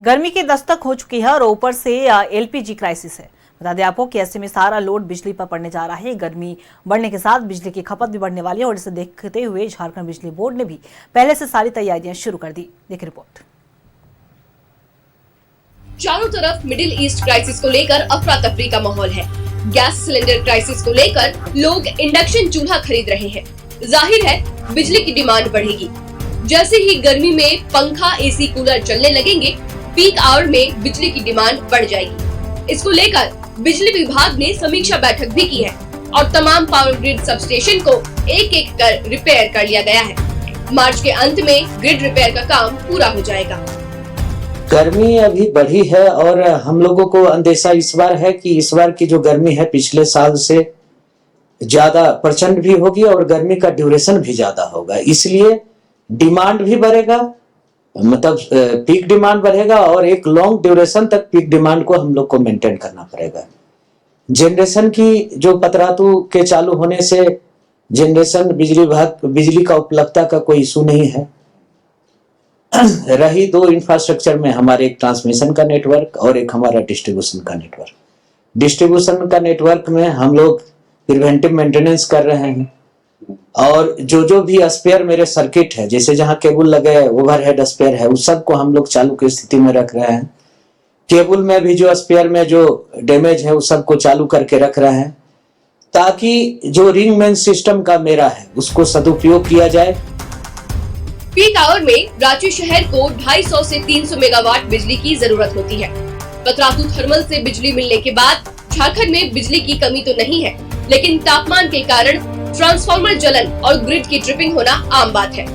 गर्मी की दस्तक हो चुकी है और ऊपर से एलपीजी क्राइसिस है। बता दें आपको कि ऐसे में सारा लोड बिजली पर पड़ने जा रहा है। गर्मी बढ़ने के साथ बिजली की खपत भी बढ़ने वाली है और इसे देखते हुए झारखंड बिजली बोर्ड ने भी पहले से सारी तैयारियां शुरू कर दी। देखिए रिपोर्ट। चारों तरफ मिडिल ईस्ट क्राइसिस को लेकर अफरा तफरी का माहौल है। गैस सिलेंडर क्राइसिस को लेकर लोग इंडक्शन चूल्हा खरीद रहे हैं। जाहिर है बिजली की डिमांड बढ़ेगी। जैसे ही गर्मी में पंखा, एसी, कूलर चलने लगेंगे, पीक आवर में बिजली की डिमांड बढ़ जाएगी। इसको लेकर बिजली विभाग ने समीक्षा बैठक भी की है और तमाम पावर ग्रिड सब स्टेशन को एक एक कर रिपेयर कर लिया गया है। मार्च के अंत में ग्रिड रिपेयर का काम पूरा हो जाएगा। गर्मी अभी बढ़ी है और हम लोगों को अंदेशा इस बार है कि इस बार की जो गर्मी है पिछले साल से ज्यादा प्रचंड भी होगी और गर्मी का ड्यूरेशन भी ज्यादा होगा। इसलिए डिमांड भी बढ़ेगा, मतलब पीक डिमांड बढ़ेगा और एक लॉन्ग ड्यूरेशन तक पीक डिमांड को हम लोग को मेंटेन करना पड़ेगा। जनरेशन की जो पतरातू के चालू होने से जनरेशन बिजली का उपलब्धता का कोई इशू नहीं है। रही दो इंफ्रास्ट्रक्चर में हमारे एक ट्रांसमिशन का नेटवर्क और एक हमारा डिस्ट्रीब्यूशन का नेटवर्क। डिस्ट्रीब्यूशन का नेटवर्क में हम लोग प्रिवेंटिव मेंटेनेंस कर रहे हैं और जो भी स्पेयर मेरे सर्किट है, जैसे जहां केबल लगे ओवरहेड स्पेयर है, उस सब को हम लोग चालू की स्थिति में रख रहे हैं। केबल में भी जो स्पेयर में जो डैमेज है उस सब को चालू करके रख रहे हैं ताकि जो रिंग मेन सिस्टम का मेरा है उसको सदुपयोग किया जाए। पीक आवर में रांची शहर को 250 से 300 मेगावाट बिजली की जरूरत होती है। पतरातू थर्मल से बिजली मिलने के बाद झारखंड में बिजली की कमी तो नहीं है, लेकिन तापमान के कारण ट्रांसफार्मर जलन और ग्रिड की ट्रिपिंग होना आम बात है।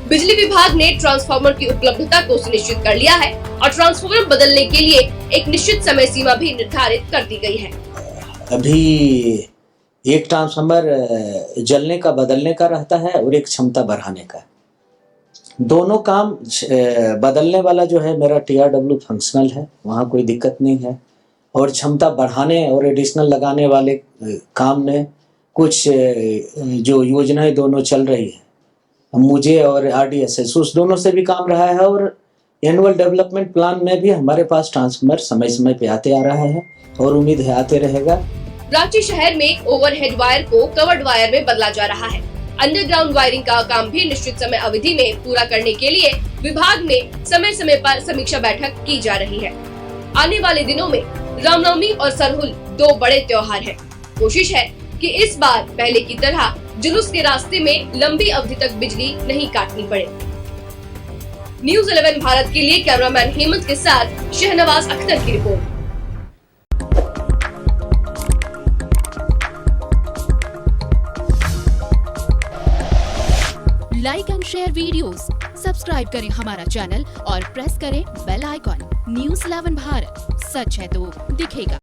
बिजली विभाग ने ट्रांसफार्मर की उपलब्धता को सुनिश्चित कर लिया है और ट्रांसफार्मर बदलने के लिए एक निश्चित समय सीमा भी निर्धारित कर दी गई है। अभी एक ट्रांसफार्मर जलने का बदलने का रहता है और एक क्षमता बढ़ाने का। दोनों काम बदलने वाला जो है मेरा TRW फंक्शनल है, वहाँ कोई दिक्कत नहीं है, और क्षमता बढ़ाने और एडिशनल लगाने वाले काम में कुछ जो योजनाएं दोनों चल रही है, मुझे और RDSS उस दोनों से भी काम रहा है और एनुअल डेवलपमेंट प्लान में भी हमारे पास ट्रांसफार्मर समय समय पे आते आ रहा है और उम्मीद है आते रहेगा। रांची शहर में ओवरहेड वायर को कवर्ड वायर में बदला जा रहा है। अंडरग्राउंड वायरिंग का काम भी निश्चित समय अवधि में पूरा करने के लिए विभाग में समय समय पर समीक्षा बैठक की जा रही है। आने वाले दिनों में रामनवमी और सरहुल दो बड़े त्योहार हैं। कोशिश है कि इस बार पहले की तरह जुलूस के रास्ते में लंबी अवधि तक बिजली नहीं काटनी पड़े। न्यूज़ 11 भारत के लिए कैमरामैन हेमंत के साथ शहनवाज अख्तर की report. Like and share videos, subscribe करें हमारा चैनल और प्रेस करें बेल आइकॉन। न्यूज़ 11 भारत, सच है तो दिखेगा।